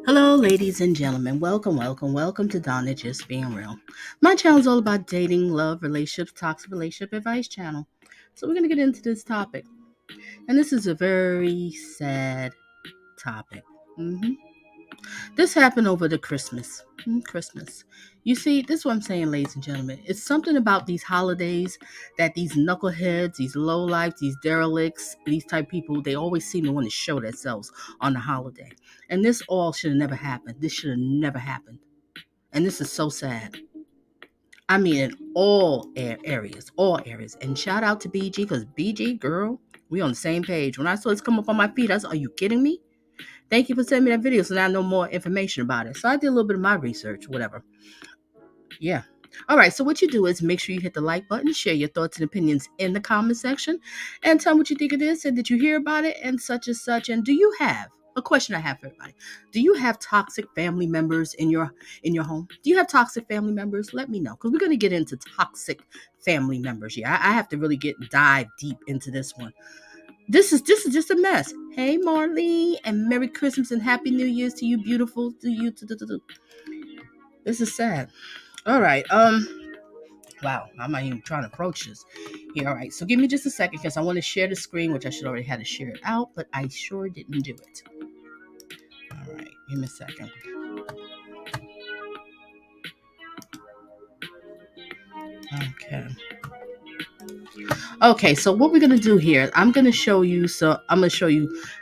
Hello, ladies and gentlemen. Welcome to Donna Just Being Real. My channel is all about dating, love, relationships, toxic relationship advice channel. So we're going to get into this topic. And this is a very sad topic. This happened over the Christmas. You see, this is what I'm saying, ladies and gentlemen. It's something about these holidays that these knuckleheads, these lowlife, these derelicts, these type of people, they always seem to want to show themselves on the holiday. And this all should have never happened. This should have never happened. And this is so sad. I mean, in all areas. And shout out to BG, because BG, girl, we on the same page. When I saw this come up on my feed, I said, are you kidding me? Thank you for sending me that video so now I know more information about it. So I did a little bit of my research, whatever. Yeah. All right. So what you do is make sure you hit the like button, share your thoughts and opinions in the comment section, and tell me what you think it is, and did you hear about it, and such and such. And do you have a question I have for everybody? Do you have toxic family members in your home? Do you have toxic family members? Let me know, because we're going to get into toxic family members. Yeah, I have to really dive deep into this one. This is just a mess. Hey, Marlene, and Merry Christmas and Happy New Year's to you, beautiful, to you. This is sad. All right. Wow, I'm not even trying to approach this. Yeah, all right. So give me just a second because I want to share the screen, which I should already have to share it out, but I sure didn't do it. All right, give me a second. Okay, so what we're gonna do here, I'm gonna show you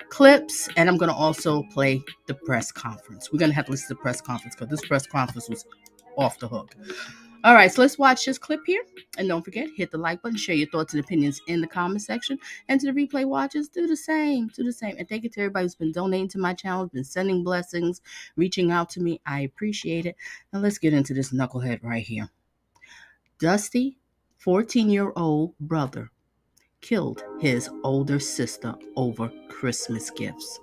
clips, and I'm gonna also play the press conference. We're gonna have to listen to the press conference because this press conference was off the hook. All right, so let's watch this clip here. And don't forget, hit the like button, share your thoughts and opinions in the comment section. And to the replay watchers, do the same. And thank you to everybody who's been donating to my channel, been sending blessings, reaching out to me. I appreciate it. Now let's get into this knucklehead right here. Dusty, 14-year-old brother, killed his older sister over Christmas gifts.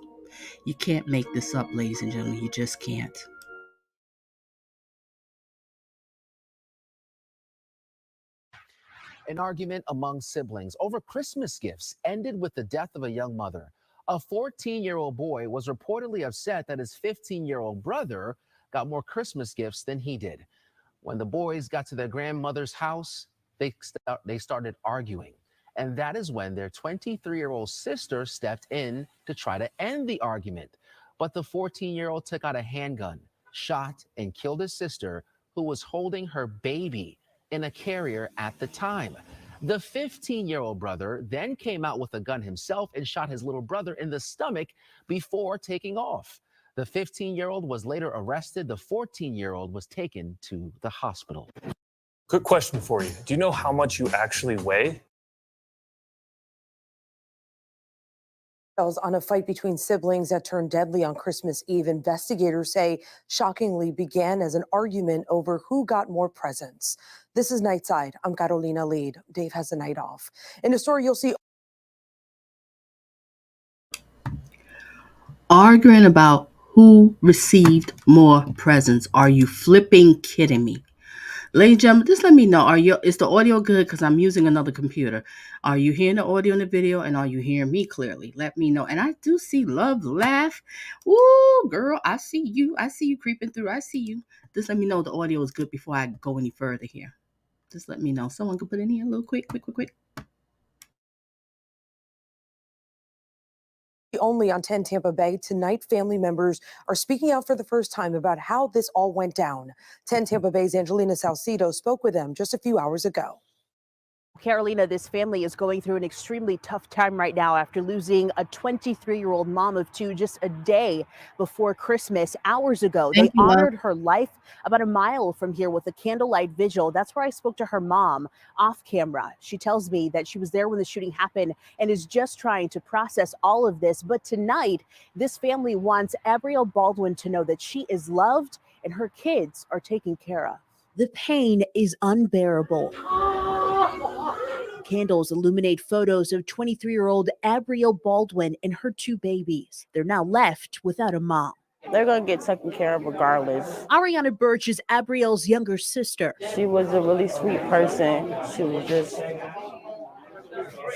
You can't make this up, ladies and gentlemen. You just can't. An argument among siblings over Christmas gifts ended with the death of a young mother. A 14-year-old boy was reportedly upset that his 15-year-old brother got more Christmas gifts than he did. When the boys got to their grandmother's house, they started arguing. And that is when their 23-year-old sister stepped in to try to end the argument. But the 14-year-old took out a handgun, shot, and killed his sister, who was holding her baby in a carrier at the time. The 15-year-old brother then came out with a gun himself and shot his little brother in the stomach before taking off. The 15-year-old was later arrested. The 14-year-old was taken to the hospital. Quick question for you. Do you know how much you actually weigh? On a fight between siblings that turned deadly on Christmas Eve, investigators say shockingly began as an argument over who got more presents. This is Nightside. I'm Carolina Lead. Dave has the night off. In the story, you'll see arguing about who received more presents. Are you flipping kidding me? Ladies and gentlemen, just let me know, is the audio good? Because I'm using another computer. Are you hearing the audio in the video, and are you hearing me clearly? Let me know. And I do see love, laugh. Ooh, girl, I see you. I see you creeping through. I see you. Just let me know the audio is good before I go any further here. Just let me know. Someone can put in here a little quick. only on 10 Tampa Bay. Tonight, family members are speaking out for the first time about how this all went down. 10 Tampa Bay's Angelina Salcido spoke with them just a few hours ago. Carolina, this family is going through an extremely tough time right now after losing a 23-year-old mom of two just a day before Christmas. Hours ago, they Thank you, love. honored her life about a mile from here with a candlelight vigil. That's where I spoke to her mom off camera. She tells me that she was there when the shooting happened and is just trying to process all of this. But tonight, this family wants Abrielle Baldwin to know that she is loved and her kids are taken care of. The pain is unbearable. Candles illuminate photos of 23-year-old Abrielle Baldwin and her two babies. They're now left without a mom. They're going to get taken care of regardless. Ariana Birch is Abrielle's younger sister. She was a really sweet person. She was just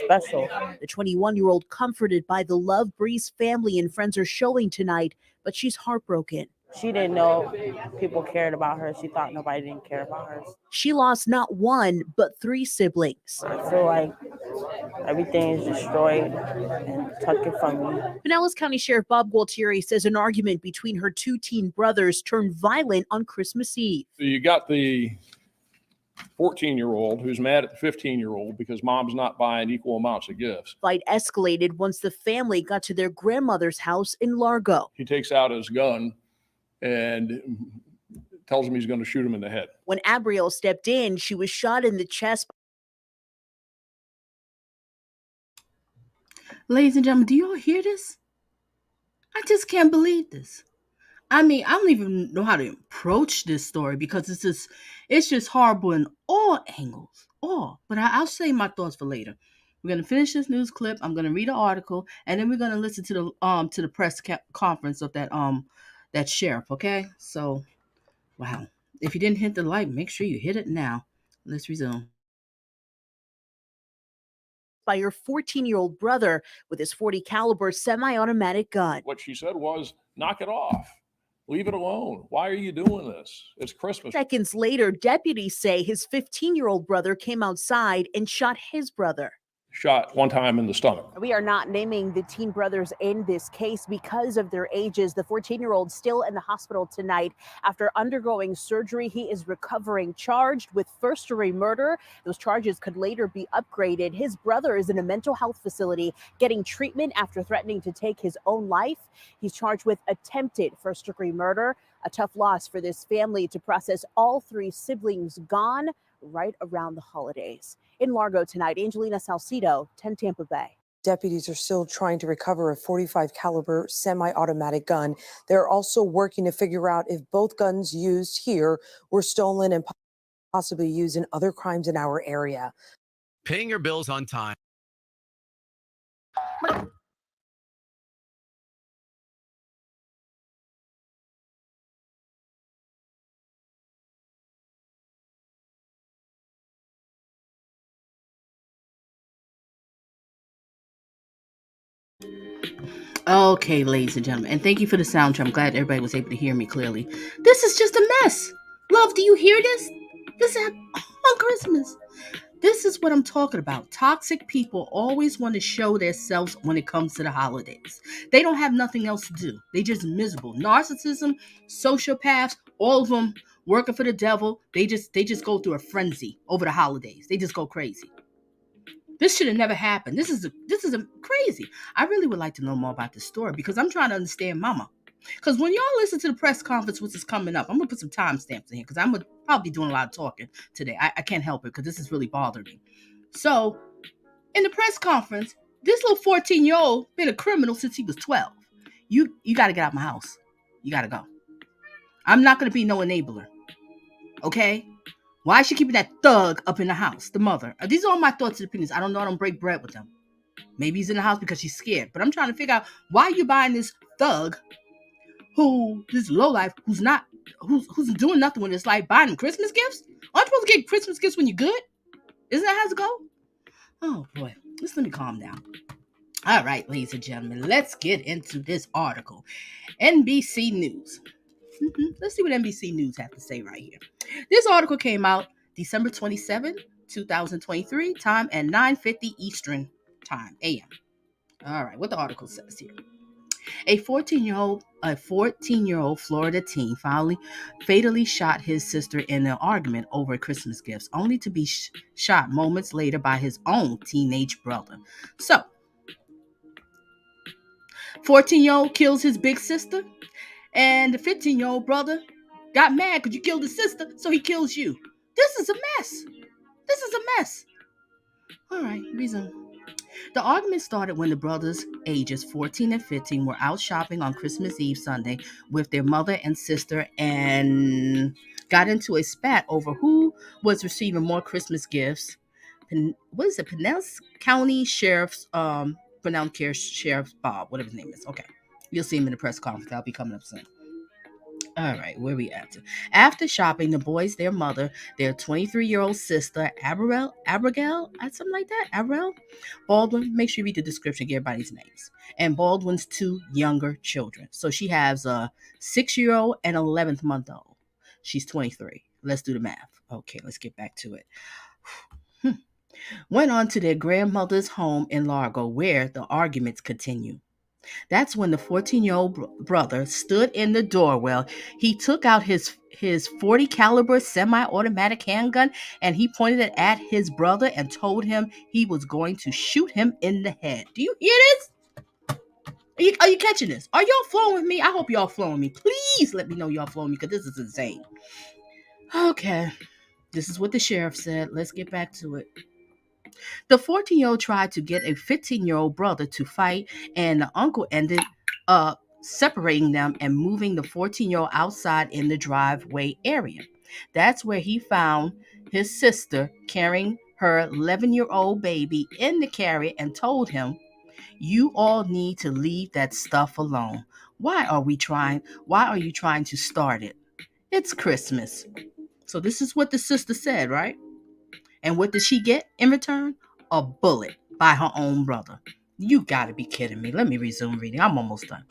special. The 21-year-old comforted by the love Bree's family and friends are showing tonight, but she's heartbroken. She didn't know people cared about her. She thought nobody didn't care about her. She lost not one, but three siblings. I feel like everything is destroyed and taken from me. Pinellas County Sheriff Bob Gualtieri says an argument between her two teen brothers turned violent on Christmas Eve. So you got the 14-year-old who's mad at the 15-year-old because mom's not buying equal amounts of gifts. Fight escalated once the family got to their grandmother's house in Largo. He takes out his gun and tells him he's going to shoot him in the head. When Abrielle stepped in, she was shot in the chest. Ladies and gentlemen, do you all hear this? I just can't believe this. I mean, I don't even know how to approach this story because it's just horrible in all angles. All. But I'll save my thoughts for later. We're gonna finish this news clip. I'm gonna read an article, and then we're gonna listen to the press conference of that sheriff. Okay, so wow. If you didn't hit the like, make sure you hit it now. Let's resume. By her 14-year-old brother with his .40 caliber semi-automatic gun. What she said was, knock it off. Leave it alone. Why are you doing this? It's Christmas. Seconds later, deputies say his 15-year-old brother came outside and shot his brother. Shot one time in the stomach. We are not naming the teen brothers in this case because of their ages. The 14-year-old still in the hospital tonight after undergoing surgery. He is recovering, charged with first-degree murder. Those charges could later be upgraded. His brother is in a mental health facility getting treatment after threatening to take his own life. He's charged with attempted first-degree murder. A tough loss for this family to process all three siblings gone right around the holidays. In Largo tonight, Angelina Salcido, 10 Tampa Bay. Deputies are still trying to recover a .45 caliber semi-automatic gun. They're also working to figure out if both guns used here were stolen and possibly used in other crimes in our area. Paying your bills on time. Okay, ladies and gentlemen, and thank you for the soundtrack. I'm glad everybody was able to hear me clearly. This is just a mess. Love, do you hear this? This is on Christmas. This is what I'm talking about. Toxic people always want to show themselves when it comes to the holidays. They don't have nothing else to do. They just miserable. Narcissism, sociopaths, all of them working for the devil. They just go through a frenzy over the holidays. They just go crazy. This should have never happened. This is crazy. I really would like to know more about this story because I'm trying to understand Mama. Because when y'all listen to the press conference, which is coming up, I'm going to put some timestamps in here because I'm going to probably be doing a lot of talking today. I can't help it because this is really bothering me. So, in the press conference, this little 14-year-old been a criminal since he was 12. You got to get out of my house. You got to go. I'm not going to be no enabler. Okay? Why is she keeping that thug up in the house? The mother. These are all my thoughts and opinions. I don't know. I don't break bread with them. Maybe he's in the house because she's scared. But I'm trying to figure out why you buying this thug this lowlife who's doing nothing with his life, buying him Christmas gifts? Aren't you supposed to get Christmas gifts when you're good? Isn't that how it go? Oh boy, just let me calm down. All right, ladies and gentlemen, let's get into this article. NBC News. Let's see what NBC News has to say right here. This article came out December 27, 2023, time at 9:50 Eastern Time, AM. All right, what the article says here. A 14-year-old Florida teen fatally shot his sister in an argument over Christmas gifts, only to be shot moments later by his own teenage brother. So, 14-year-old kills his big sister, and the 15-year-old brother got mad because you killed his sister, so he kills you. This is a mess. This is a mess. All right, resume. The argument started when the brothers, ages 14 and 15, were out shopping on Christmas Eve Sunday with their mother and sister and got into a spat over who was receiving more Christmas gifts. What is it? Pinellas County Sheriff's, Pinellas Care Sheriff Bob, whatever his name is. Okay. You'll see him in the press conference. That'll be coming up soon. All right, where we at? After shopping, the boys, their mother, their 23-year-old sister, Abrielle, something like that, Abrielle Baldwin. Make sure you read the description, get everybody's names. And Baldwin's two younger children. So she has a 6-year-old and 11th-month-old. She's 23. Let's do the math. Okay, let's get back to it. Went on to their grandmother's home in Largo, where the arguments continue. That's when the 14-year-old brother stood in the door. Well, he took out his 40 caliber semi-automatic handgun and he pointed it at his brother and told him he was going to shoot him in the head. Do you hear this? Are you catching this? Are y'all flowing with me? I hope y'all flowing with me. Please let me know y'all flowing with me, because this is insane. Okay, this is what the sheriff said. Let's get back to it. The 14-year-old tried to get a 15-year-old brother to fight, and the uncle ended up separating them and moving the 14-year-old outside in the driveway area. That's where he found his sister carrying her 11-year-old baby in the carrier and told him, "You all need to leave that stuff alone. Why are you trying to start it? It's Christmas." So this is what the sister said, right? And what did she get in return? A bullet by her own brother. You gotta be kidding me. Let me resume reading. I'm almost done.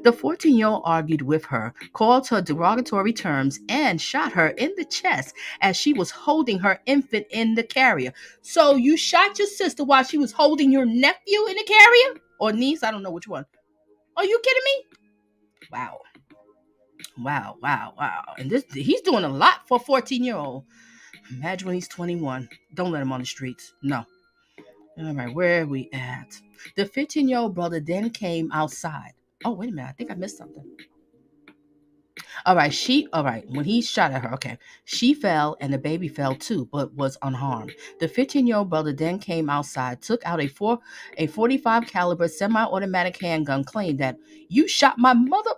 The 14-year-old argued with her, called her derogatory terms, and shot her in the chest as she was holding her infant in the carrier. So you shot your sister while she was holding your nephew in the carrier? Or niece? I don't know which one. Are you kidding me? Wow. And he's doing a lot for a 14-year-old. Imagine when he's 21. Don't let him on the streets. No. All right, where are we at? The 15-year-old brother then came outside. Oh, wait a minute. I think I missed something. All right, when he shot at her, okay, she fell and the baby fell too, but was unharmed. The 15-year-old brother then came outside, took out a 45 caliber semi-automatic handgun, claimed that "you shot my mother,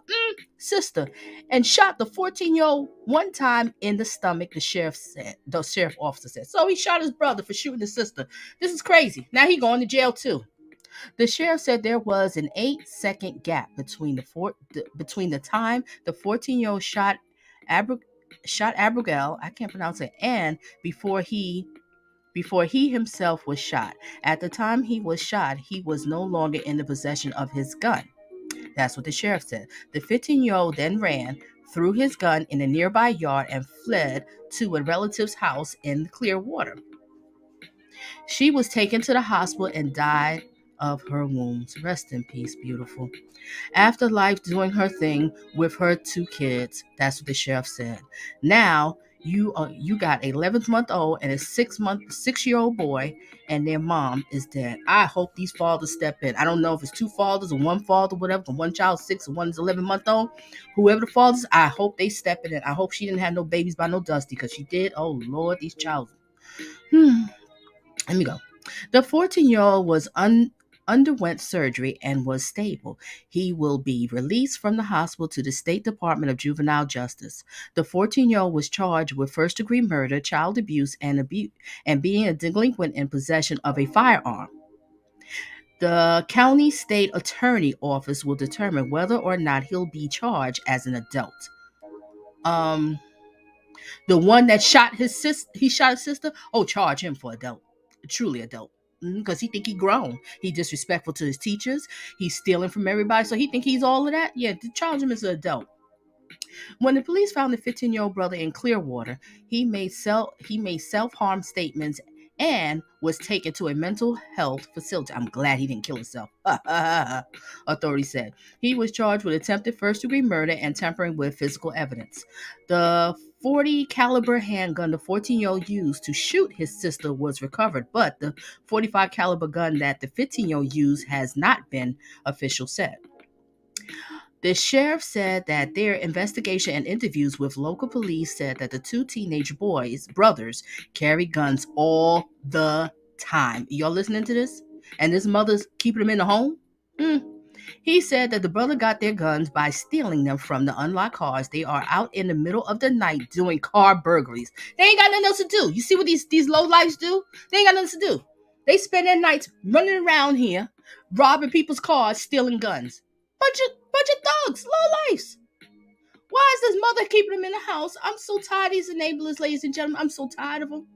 sister," and shot the 14-year-old one time in the stomach, the sheriff officer said. So he shot his brother for shooting his sister. This is crazy. Now he going to jail too. The sheriff said there was an 8-second gap between the time the 14-year-old shot Abrielle, I can't pronounce it, and before he himself was shot. At the time he was shot, he was no longer in the possession of his gun. That's what the sheriff said. The 15-year-old then ran, threw his gun in a nearby yard, and fled to a relative's house in Clearwater. She was taken to the hospital and died of her wounds. Rest in peace, beautiful. Afterlife doing her thing with her 2 kids. That's what the sheriff said. Now you got an 11th-month-old and a 6-year-old boy, and their mom is dead. I hope these fathers step in. I don't know if it's 2 fathers or 1 father, whatever. But one child's 6 and one is 11-month-old. Whoever the fathers, I hope they step in. I hope she didn't have no babies by no Dusty, because she did. Oh Lord, these child. Let me go. The 14-year-old underwent surgery and was stable. He will be released from the hospital to the State Department of Juvenile Justice. The 14-year-old was charged with first-degree murder, child abuse, and being a delinquent in possession of a firearm. The county state attorney office will determine whether or not he'll be charged as an adult. The one that shot his sister. Oh, charge him for adult, truly adult. Because he think he grown. He disrespectful to his teachers. He's stealing from everybody. So he think he's all of that. Yeah, charge him as an adult. When the police found the 15-year-old brother in Clearwater, he made self-harm statements and was taken to a mental health facility. I'm glad he didn't kill himself. Authorities said he was charged with attempted first-degree murder and tampering with physical evidence. The .40 caliber handgun the 14-year-old used to shoot his sister was recovered, but the .45 caliber gun that the 15-year-old used has not been, officials said. The sheriff said that their investigation and interviews with local police said that the two teenage brothers, carry guns all the time. Y'all listening to this? And this mother's keeping them in the home? He said that the brother got their guns by stealing them from the unlocked cars. They are out in the middle of the night doing car burglaries. They ain't got nothing else to do. You see what these lowlifes do? They ain't got nothing to do. They spend their nights running around here, robbing people's cars, stealing guns. Bunch of thugs, lowlifes. Why is this mother keeping them in the house? I'm so tired of these enablers, ladies and gentlemen. I'm so tired of them.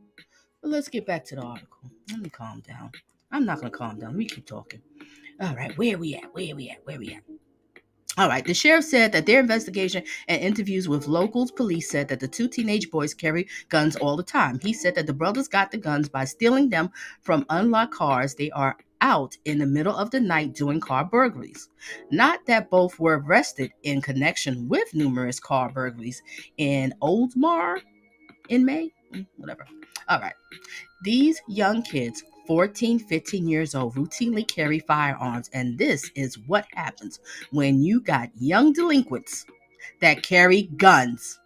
But let's get back to the article. Let me calm down. I'm not going to calm down. Let me keep talking. All right, where are we at? All right, the sheriff said that their investigation and interviews with locals police said that the two teenage boys carry guns all the time. He said that the brothers got the guns by stealing them from unlocked cars. They are out in the middle of the night doing car burglaries. Not that both were arrested in connection with numerous car burglaries in Oldmar in May. Whatever. All right. These young kids, 14, 15 years old, routinely carry firearms, and this is what happens when you got young delinquents that carry guns.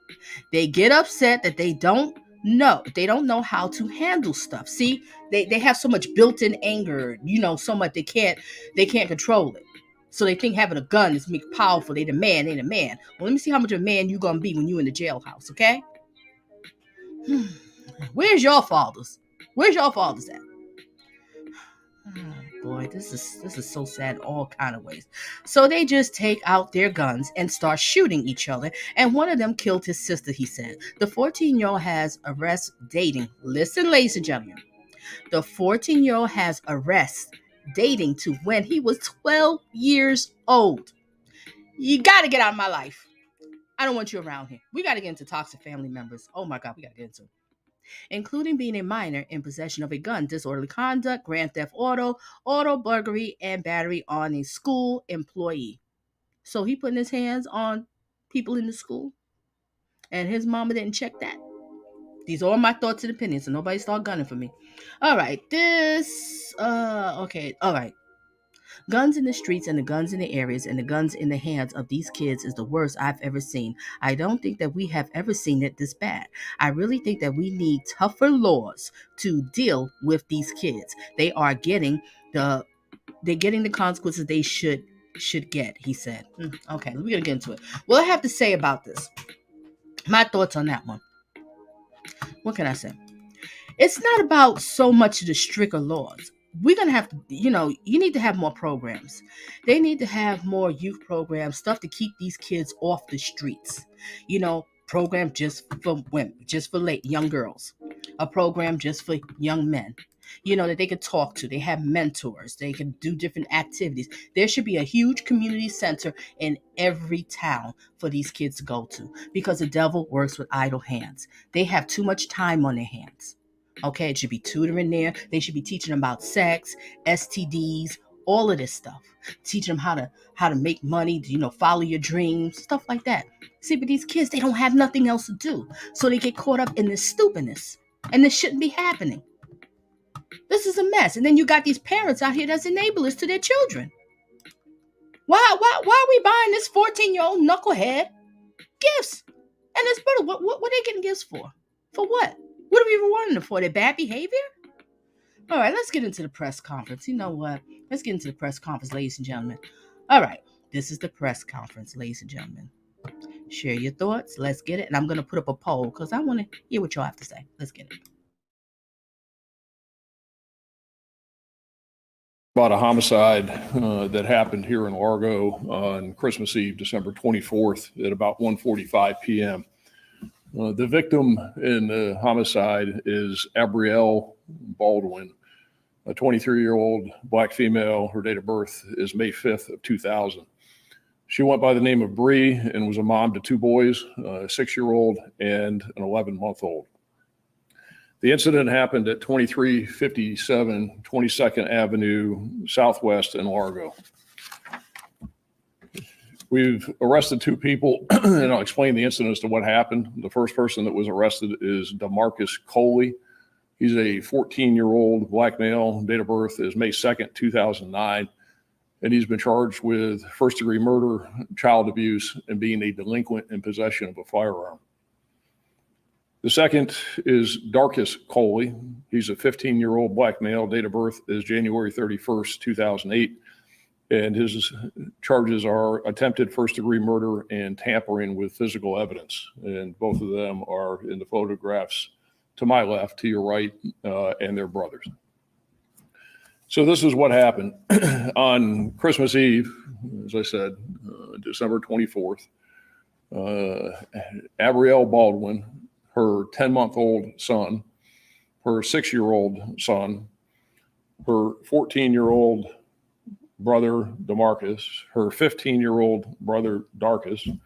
They get upset that they don't know how to handle stuff. See, they have so much built-in anger, so much they can't control it. So they think having a gun is powerful. They the man, ain't a man. Well, let me see how much of a man you gonna be when you in the jailhouse, okay? Where's your fathers? Where's your fathers at? Oh boy, this is so sad in all kind of ways. So they just take out their guns and start shooting each other, and one of them killed his sister, he said. The 14-year-old has arrest dating. Listen, ladies and gentlemen. The 14-year-old has arrest dating to when he was 12 years old. You got to get out of my life. I don't want you around here. We got to get into toxic family members. Oh my God, we got to get into it. Including being a minor in possession of a gun, disorderly conduct, grand theft auto burglary, and battery on a school employee. So he putting his hands on people in the school, and his mama didn't check that. These are all my thoughts and opinions, so nobody start gunning for me. All right, all right. Guns in the streets and the guns in the areas and the guns in the hands of these kids is the worst I've ever seen. I don't think that we have ever seen it this bad. I really think that we need tougher laws to deal with these kids. They're getting the consequences they should get, he said. Okay, we're gonna get into it. What I have to say about this, my thoughts on that one. What can I say? It's not about so much of the stricter laws. We're going to have to, you need to have more programs. They need to have more youth programs, stuff to keep these kids off the streets. Program just for women, just for young girls. A program just for young men. That they could talk to. They have mentors. They can do different activities. There should be a huge community center in every town for these kids to go to, because the devil works with idle hands. They have too much time on their hands. Okay, it should be tutoring there. They should be teaching them about sex, STDs, all of this stuff. Teaching them how to make money, follow your dreams, stuff like that. See, but these kids, they don't have nothing else to do. So they get caught up in this stupidness. And this shouldn't be happening. This is a mess. And then you got these parents out here that's enablers to their children. Why are we buying this 14-year-old knucklehead gifts? And this brother, what are they getting gifts for? For what? What are we rewarding them for? Their bad behavior? All right, let's get into the press conference. You know what? Let's get into the press conference, ladies and gentlemen. All right, this is the press conference, ladies and gentlemen. Share your thoughts. Let's get it. And I'm going to put up a poll because I want to hear what y'all have to say. Let's get it. About a homicide that happened here in Largo on Christmas Eve, December 24th at about 1:45 p.m. The victim in the homicide is Abrielle Baldwin, a 23-year-old black female. Her date of birth is May 5th of 2000. She went by the name of Bree and was a mom to two boys, a 6-year-old and an 11-month-old. The incident happened at 2357 22nd Avenue Southwest in Largo. We've arrested two people, and I'll explain the incident as to what happened. The first person that was arrested is DeMarcus Coley. He's a 14-year-old black male. Date of birth is May 2nd, 2009. And he's been charged with first-degree murder, child abuse, and being a delinquent in possession of a firearm. The second is Darkus Coley. He's a 15-year-old black male. Date of birth is January 31st, 2008. And his charges are attempted first-degree murder and tampering with physical evidence. And both of them are in the photographs to my left, to your right, and they're brothers. So this is what happened. On Christmas Eve, as I said, December 24th, Abrielle Baldwin, her 10-month-old son, her 6-year-old son, her 14-year-old brother, DeMarcus, her 15-year-old brother, Darkus.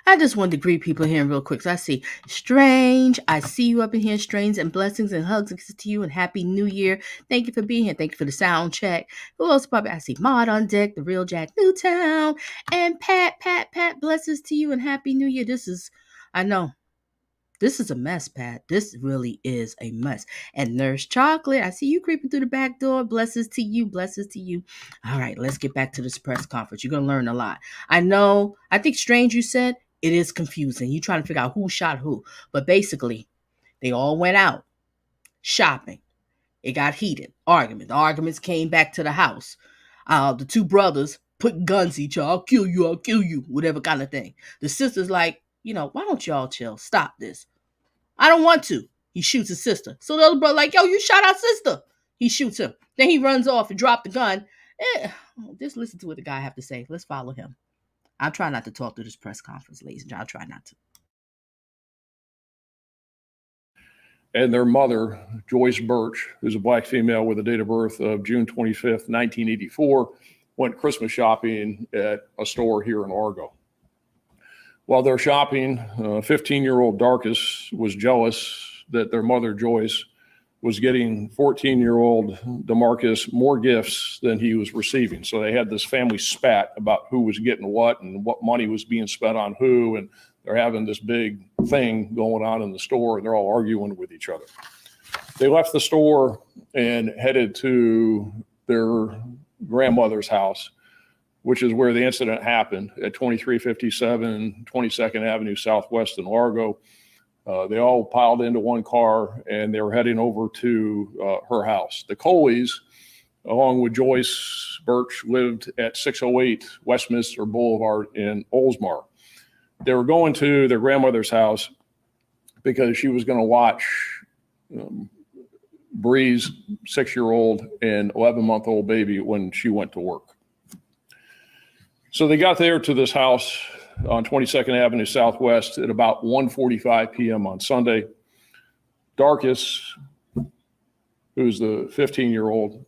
I just wanted to greet people here real quick. So I see Strange. I see you up in here, Strange, and blessings and hugs to you and Happy New Year. Thank you for being here. Thank you for the sound check. Who else? Probably I see Maud on deck, the real Jack Newtown, and Pat. Blessings to you and Happy New Year. I know. This is a mess, Pat. This really is a mess. And Nurse Chocolate, I see you creeping through the back door. Blessings to you. Blessings to you. All right, let's get back to this press conference. You're going to learn a lot. I think Strange, you said, it is confusing. You're trying to figure out who shot who. But basically, they all went out shopping. It got heated. Argument. The arguments came back to the house. The two brothers put guns at each other. I'll kill you. Whatever kind of thing. The sister's like, why don't y'all chill? Stop this. I don't want to. He shoots his sister. So the other brother like, yo, you shot our sister. He shoots him. Then he runs off and dropped the gun. Just listen to what the guy have to say. Let's follow him. I'll try not to talk through this press conference, ladies and gentlemen. I'll try not to. And their mother, Joyce Birch, who's a black female with a date of birth of June 25th, 1984, went Christmas shopping at a store here in Largo. While they're shopping, 15-year-old Darkus was jealous that their mother, Joyce, was getting 14-year-old DeMarcus more gifts than he was receiving. So they had this family spat about who was getting what and what money was being spent on who. And they're having this big thing going on in the store, and they're all arguing with each other. They left the store and headed to their grandmother's house, which is where the incident happened at 2357 22nd Avenue Southwest in Largo. They all piled into one car and they were heading over to her house. The Coleys, along with Joyce Birch, lived at 608 Westminster Boulevard in Oldsmar. They were going to their grandmother's house because she was going to watch Bree's 6-year-old and 11-month-old baby when she went to work. So they got there to this house on 22nd Avenue Southwest at about 1:45 p.m. on Sunday. Darkus, who's the 15-year-old,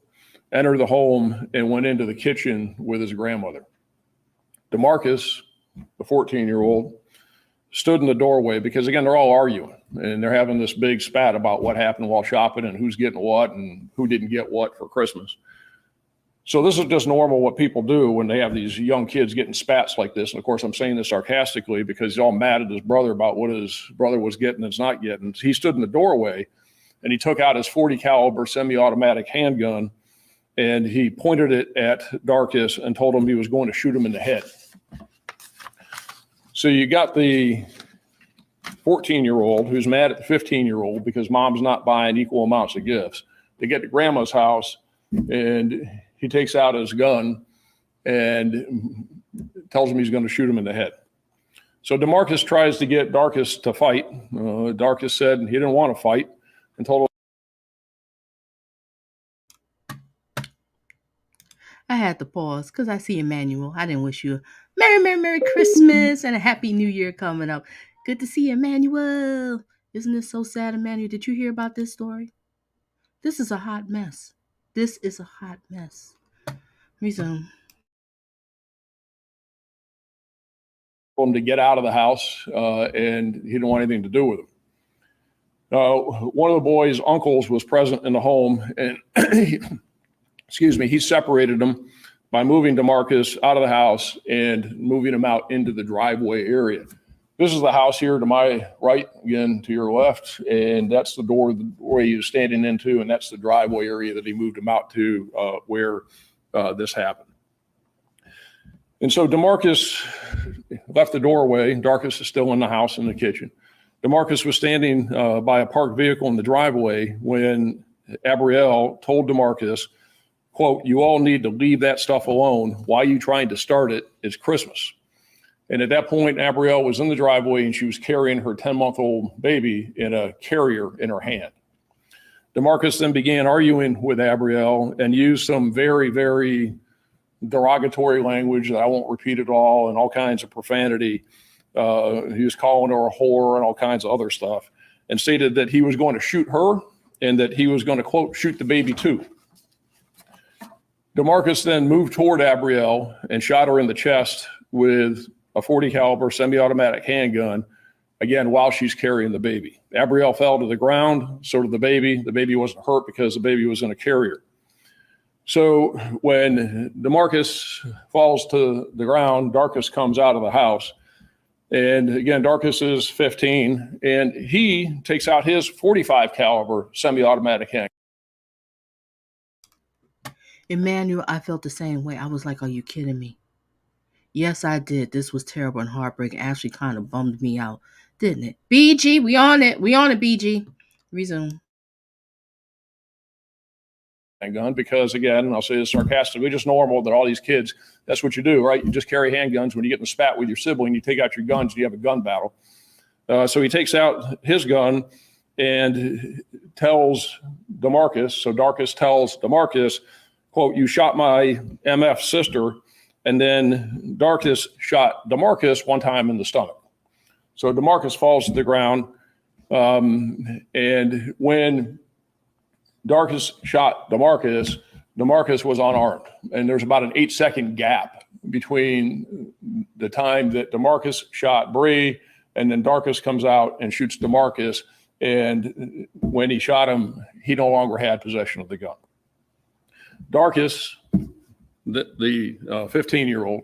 entered the home and went into the kitchen with his grandmother. DeMarcus, the 14-year-old, stood in the doorway because, again, they're all arguing and they're having this big spat about what happened while shopping and who's getting what and who didn't get what for Christmas. So this is just normal what people do when they have these young kids getting spats like this. And of course, I'm saying this sarcastically because he's all mad at his brother about what his brother was getting and is not getting. He stood in the doorway and he took out his .40 caliber semi-automatic handgun and he pointed it at Darkus and told him he was going to shoot him in the head. So you got the 14-year-old who's mad at the 15-year-old because mom's not buying equal amounts of gifts. They get to grandma's house and he takes out his gun and tells him he's going to shoot him in the head. So DeMarcus tries to get Darkus to fight. Darkus said he didn't want to fight and told him. I had to pause because I see Emmanuel. I didn't wish you a Merry Christmas and a Happy New Year coming up. Good to see you, Emmanuel. Isn't this so sad, Emmanuel? Did you hear about this story? This is a hot mess. This is a hot mess. Resume. him to get out of the house, and he didn't want anything to do with him. One of the boy's uncles was present in the home, and he separated them by moving DeMarcus out of the house and moving him out into the driveway area. This is the house here to my right, again to your left, and that's the doorway he was standing into, and that's the driveway area that he moved him out to where this happened. And so DeMarcus left the doorway. Darcus is still in the house in the kitchen. DeMarcus was standing by a parked vehicle in the driveway when Abrielle told DeMarcus, quote, "You all need to leave that stuff alone. Why are you trying to start it? It's Christmas." And at that point, Abrielle was in the driveway and she was carrying her 10-month-old baby in a carrier in her hand. DeMarcus then began arguing with Abrielle and used some very, very derogatory language that I won't repeat at all kinds of profanity. He was calling her a whore and all kinds of other stuff, and stated that he was going to shoot her and that he was going to, quote, shoot the baby too. DeMarcus then moved toward Abrielle and shot her in the chest with a .40 caliber semi-automatic handgun, again, while she's carrying the baby. Abrielle fell to the ground, so did the baby. The baby wasn't hurt because the baby was in a carrier. So when DeMarcus falls to the ground, Darcus comes out of the house. And again, Darcus is 15, and he takes out his .45 caliber semi-automatic handgun. Emmanuel, I felt the same way. I was like, are you kidding me? Yes, I did. This was terrible and heartbreaking. Actually kind of bummed me out, didn't it? BG, we on it. We on it, BG. Resume. Handgun, because again, I'll say this sarcastically, just normal that all these kids, that's what you do, right? You just carry handguns. When you get in a spat with your sibling, you take out your guns and you have a gun battle. So he takes out his gun and tells DeMarcus, so Darcus tells DeMarcus, quote, "You shot my MF sister." And then Darcus shot DeMarcus one time in the stomach. So DeMarcus falls to the ground. And when Darcus shot DeMarcus, DeMarcus was unarmed. And there's about an 8-second gap between the time that DeMarcus shot Bree and then Darcus comes out and shoots DeMarcus. And when he shot him, he no longer had possession of the gun. Darcus, the 15-year-old,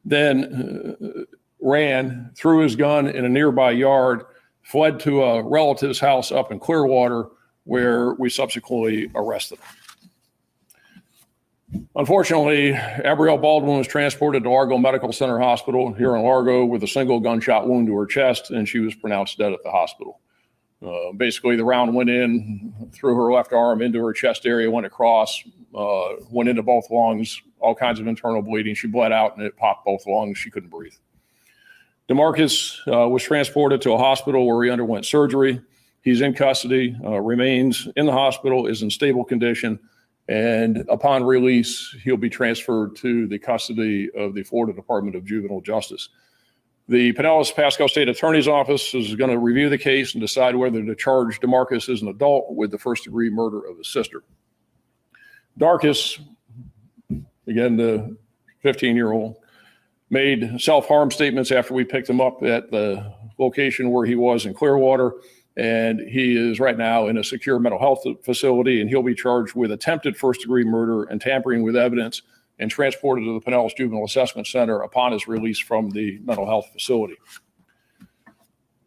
then ran, threw his gun in a nearby yard, fled to a relative's house up in Clearwater, where we subsequently arrested him. Unfortunately, Abrielle Baldwin was transported to Largo Medical Center Hospital here in Largo with a single gunshot wound to her chest, and she was pronounced dead at the hospital. Basically, the round went in through her left arm into her chest area, went across, went into both lungs, all kinds of internal bleeding. She bled out and it popped both lungs. She couldn't breathe. DeMarcus was transported to a hospital where he underwent surgery. He's in custody, remains in the hospital, is in stable condition, and upon release, he'll be transferred to the custody of the Florida Department of Juvenile Justice. The Pinellas Pasco State Attorney's Office is going to review the case and decide whether to charge DeMarcus as an adult with the first-degree murder of his sister. Darcus, again, the 15-year-old, made self-harm statements after we picked him up at the location where he was in Clearwater, and he is right now in a secure mental health facility, and he'll be charged with attempted first-degree murder and tampering with evidence and transported to the Pinellas Juvenile Assessment Center upon his release from the mental health facility.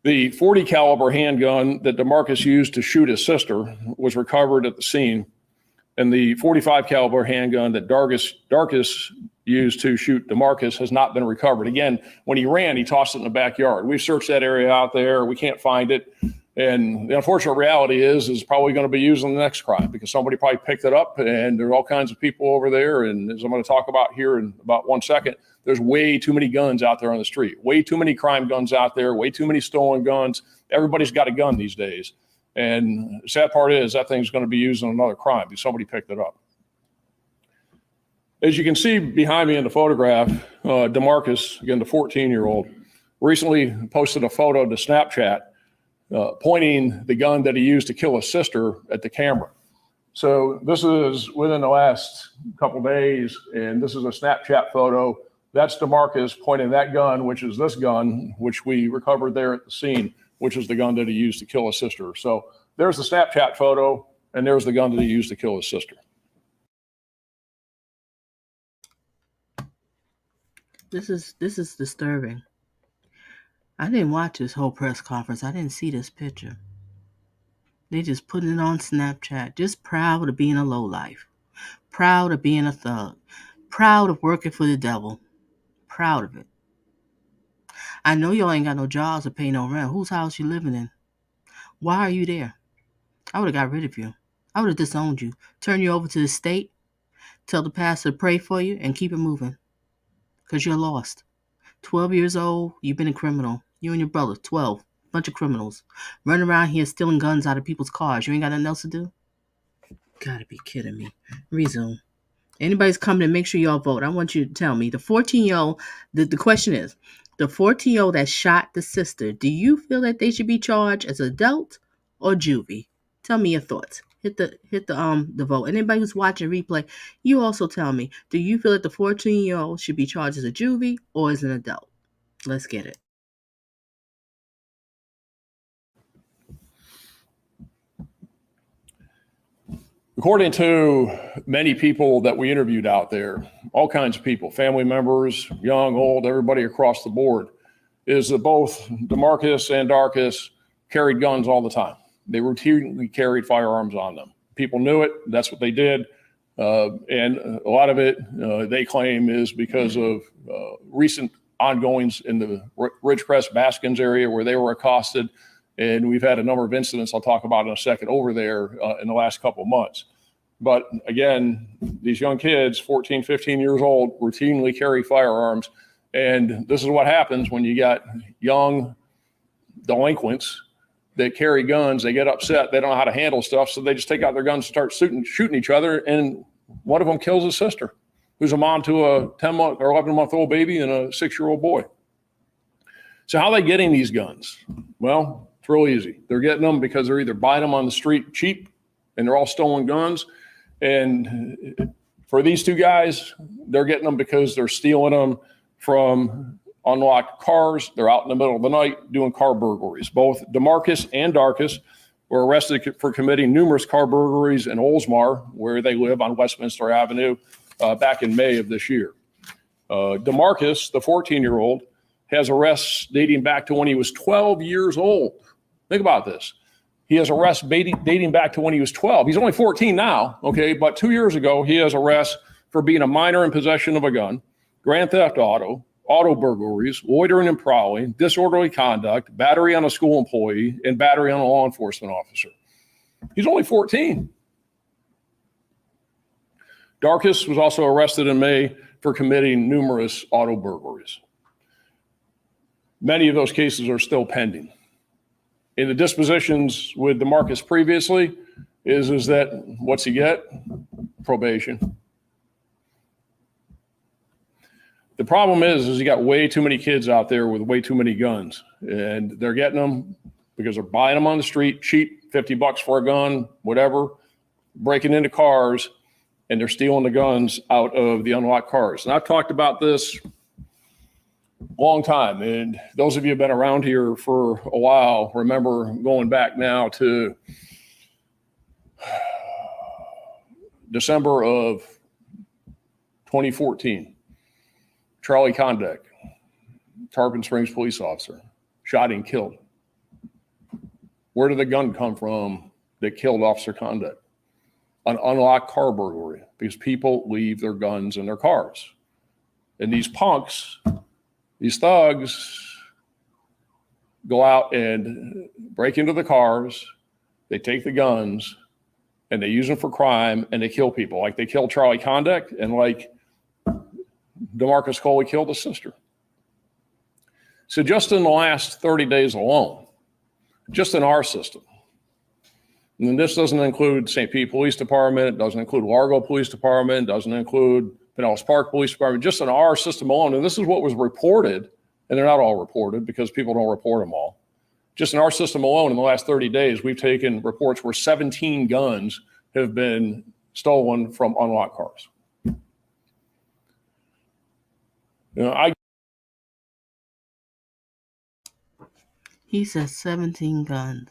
The .40 caliber handgun that DeMarcus used to shoot his sister was recovered at the scene, and the .45 caliber handgun that Darcus used to shoot DeMarcus has not been recovered. Again, when he ran, he tossed it in the backyard. We've searched that area out there. We can't find it. And the unfortunate reality is probably going to be used in the next crime because somebody probably picked it up, and there are all kinds of people over there. And as I'm going to talk about here in about 1 second, there's way too many guns out there on the street, way too many crime guns out there, way too many stolen guns. Everybody's got a gun these days. And the sad part is that thing's going to be used in another crime because somebody picked it up. As you can see behind me in the photograph, DeMarcus, again, the 14-year-old, recently posted a photo to Snapchat pointing the gun that he used to kill his sister at the camera. So this is within the last couple days, and this is a Snapchat photo That's DeMarcus pointing that gun, which is this gun, which we recovered there at the scene, which is the gun that he used to kill his sister. So there's the Snapchat photo, and there's the gun that he used to kill his sister. This is disturbing. I didn't watch this whole press conference. I didn't see this picture. They just putting it on Snapchat. Just proud of being a lowlife. Proud of being a thug. Proud of working for the devil. Proud of it. I know y'all ain't got no jobs or pay no rent. Whose house you living in? Why are you there? I would have got rid of you. I would have disowned you. Turn you over to the state. Tell the pastor to pray for you and keep it moving. Because you're lost. 12 years old, you've been a criminal. You and your brother, 12. Bunch of criminals. Running around here stealing guns out of people's cars. You ain't got nothing else to do? Gotta be kidding me. Resume. Anybody's coming to make sure y'all vote. I want you to tell me. The 14-year-old, the question is, the 14-year-old that shot the sister, do you feel that they should be charged as adult or juvie? Tell me your thoughts. Hit the vote. And anybody who's watching replay, you also tell me, do you feel that the 14-year-old should be charged as a juvie or as an adult? Let's get it. According to many people that we interviewed out there, all kinds of people, family members, young, old, everybody across the board, is that both DeMarcus and Darcus carried guns all the time. They routinely carried firearms on them. People knew it. That's what they did. And a lot of it, they claim, is because of recent ongoings in the Ridgecrest Baskins area where they were accosted. And we've had a number of incidents I'll talk about in a second over there in the last couple of months. But again, these young kids, 14, 15 years old, routinely carry firearms. And this is what happens when you got young delinquents that carry guns. They get upset. They don't know how to handle stuff. So they just take out their guns and start shooting each other. And one of them kills his sister, who's a mom to a 10-month or 11-month-old baby and a 6-year-old boy. So how are they getting these guns? Well, it's real easy. They're getting them because they're either buying them on the street cheap, and they're all stolen guns. And for these two guys, they're getting them because they're stealing them from unlocked cars. They're out in the middle of the night doing car burglaries. Both DeMarcus and Darcus were arrested for committing numerous car burglaries in Oldsmar, where they live on Westminster Avenue, back in May of this year. DeMarcus, the 14-year-old, has arrests dating back to when he was 12 years old. Think about this. He has arrests dating back to when he was 12. He's only 14 now, okay? But 2 years ago, he has arrests for being a minor in possession of a gun, grand theft auto burglaries, loitering and prowling, disorderly conduct, battery on a school employee, and battery on a law enforcement officer. He's only 14. Darcus was also arrested in May for committing numerous auto burglaries. Many of those cases are still pending. In the dispositions with DeMarcus previously is that what's he get? Probation. The problem is you got way too many kids out there with way too many guns, and they're getting them because they're buying them on the street, cheap, $50 for a gun, whatever, breaking into cars, and they're stealing the guns out of the unlocked cars. And I've talked about this long time, and those of you who have been around here for a while remember going back now to December of 2014. Charlie Condek, Tarpon Springs police officer, shot and killed. Where did the gun come from that killed Officer Condek? An unlocked car burglary, because people leave their guns in their cars. And these punks, these thugs, go out and break into the cars, they take the guns, and they use them for crime, and they kill people. Like they killed Charlie Condek, and like DeMarcus Coley killed his sister. So just in the last 30 days alone, just in our system, and this doesn't include St. Pete Police Department, it doesn't include Largo Police Department, it doesn't include Pinellas Park Police Department, just in our system alone, and this is what was reported, and they're not all reported because people don't report them all. Just in our system alone in the last 30 days, we've taken reports where 17 guns have been stolen from unlocked cars. I He said 17 guns.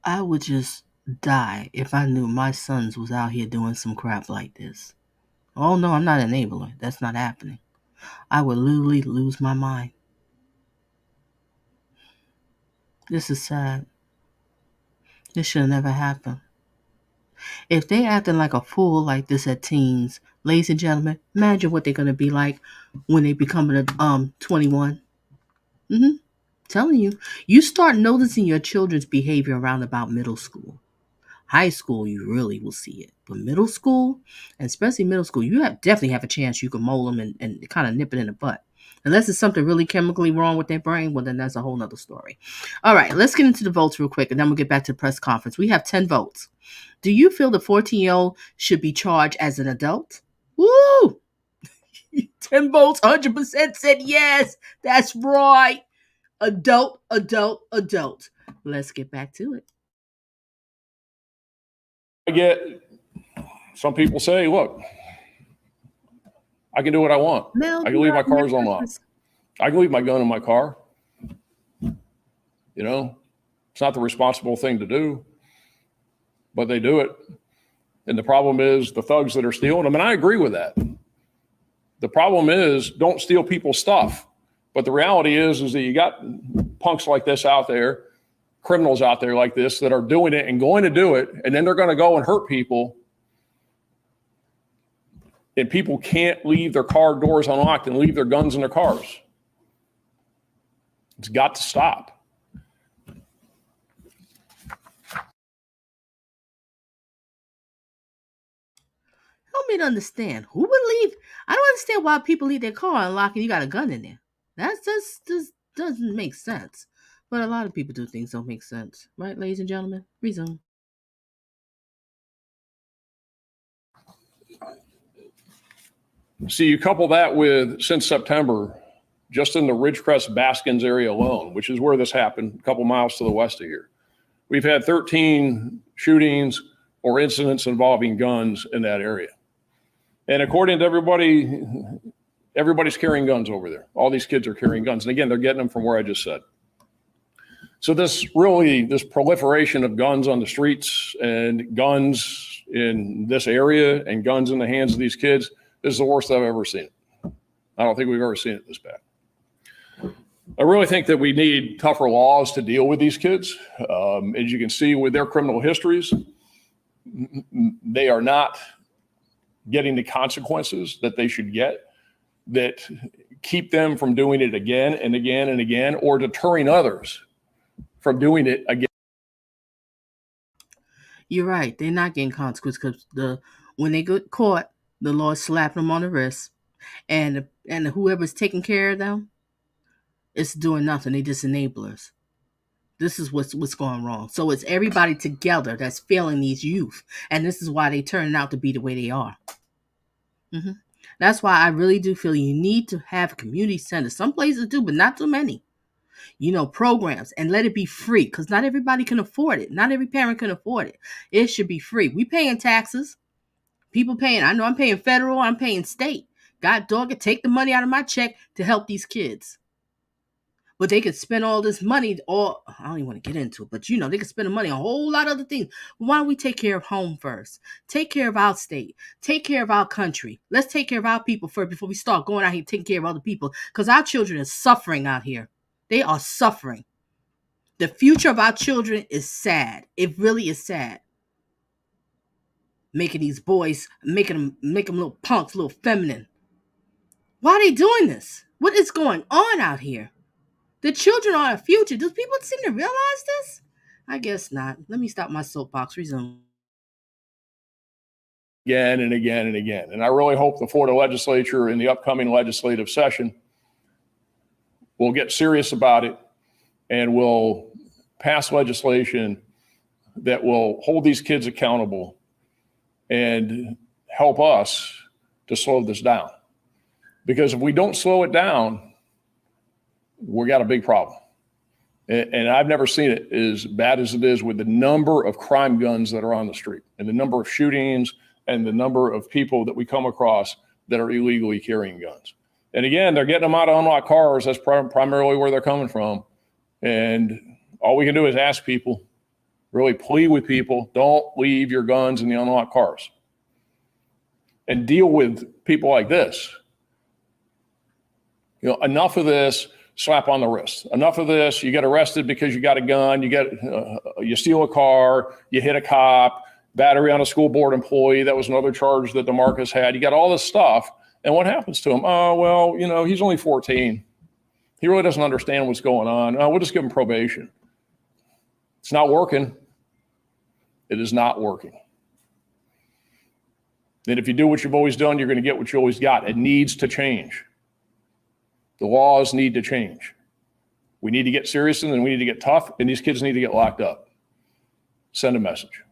I would just die if I knew my sons was out here doing some crap like this. Oh no, I'm not an enabler. That's not happening. I would literally lose my mind. This is sad. This should have never happened. If they acting like a fool like this at teens, ladies and gentlemen, imagine what they're gonna be like when they become 21. Telling you, you start noticing your children's behavior around about middle school. High school, you really will see it, but middle school, and especially middle school, you definitely have a chance you can mold them and kind of nip it in the butt. Unless it's something really chemically wrong with their brain, well, then that's a whole nother story. All right, let's get into the votes real quick, and then we'll get back to the press conference. We have 10 votes. Do you feel the 14-year-old should be charged as an adult? Woo! 10 votes, 100% said yes. That's right. Adult, adult, adult. Let's get back to it. get some people say, look, I can do what I want. Mel, I can leave my cars unlocked. I can leave my gun in my car. You know, it's not the responsible thing to do, but they do it. And the problem is the thugs that are stealing them. And I agree with that. The problem is don't steal people's stuff. But the reality is that you got punks like this out there, criminals out there like this that are doing it and going to do it. And then they're going to go and hurt people. And people can't leave their car doors unlocked and leave their guns in their cars. It's got to stop. Help me to understand. Who would leave? I don't understand why people leave their car unlocked and you got a gun in there. That just doesn't make sense. But a lot of people do things don't make sense. Right, ladies and gentlemen? Resume. See, you couple that with, since September, just in the Ridgecrest Baskins area alone, which is where this happened, a couple miles to the west of here, we've had 13 shootings or incidents involving guns in that area. And according to everybody, everybody's carrying guns over there. All these kids are carrying guns. And again, they're getting them from where I just said. So this proliferation of guns on the streets and guns in this area and guns in the hands of these kids, this is the worst I've ever seen it. I don't think we've ever seen it this bad. I really think that we need tougher laws to deal with these kids. As you can see with their criminal histories, they are not getting the consequences that they should get that keep them from doing it again and again and again, or deterring others from doing it again. You're right. They're not getting consequences because when they get caught, the law slapped them on the wrist, and whoever's taking care of them is doing nothing. They just enablers. This is what's going wrong. So it's everybody together that's failing these youth, and this is why they turn out to be the way they are. That's why I really do feel you need to have community centers. Some places do, but not too many. Programs, and let it be free, because not everybody can afford it. Not every parent can afford it. It should be free. We paying taxes. People paying. I know I'm paying federal. I'm paying state. God dog it, take the money out of my check to help these kids. But they could spend all this money, I don't even want to get into it, but they could spend the money on a whole lot of other things. Why don't we take care of home first? Take care of our state. Take care of our country. Let's take care of our people first before we start going out here taking care of other people. Because our children are suffering out here. They are suffering. The future of our children is sad. It really is sad. Making these boys, making them little punks, little feminine. Why are they doing this? What is going on out here? The children are our future. Do people seem to realize this? I guess not. Let me stop my soapbox. Resume. Again and again and again. And I really hope the Florida legislature in the upcoming legislative session will get serious about it and will pass legislation that will hold these kids accountable and help us to slow this down. Because if we don't slow it down, we got a big problem. And I've never seen it as bad as it is with the number of crime guns that are on the street and the number of shootings and the number of people that we come across that are illegally carrying guns. And again, they're getting them out of unlocked cars. That's primarily where they're coming from. And all we can do is ask people, really plead with people, don't leave your guns in the unlocked cars. And deal with people like this. Enough of this slap on the wrist. Enough of this, you get arrested because you got a gun, you steal a car, you hit a cop, battery on a school board employee. That was another charge that DeMarcus had. You got all this stuff. And what happens to him? Oh, well, he's only 14. He really doesn't understand what's going on. We'll just give him probation. It's not working. It is not working. And if you do what you've always done, you're going to get what you always got. It needs to change. The laws need to change. We need to get serious and then we need to get tough, and these kids need to get locked up. Send a message.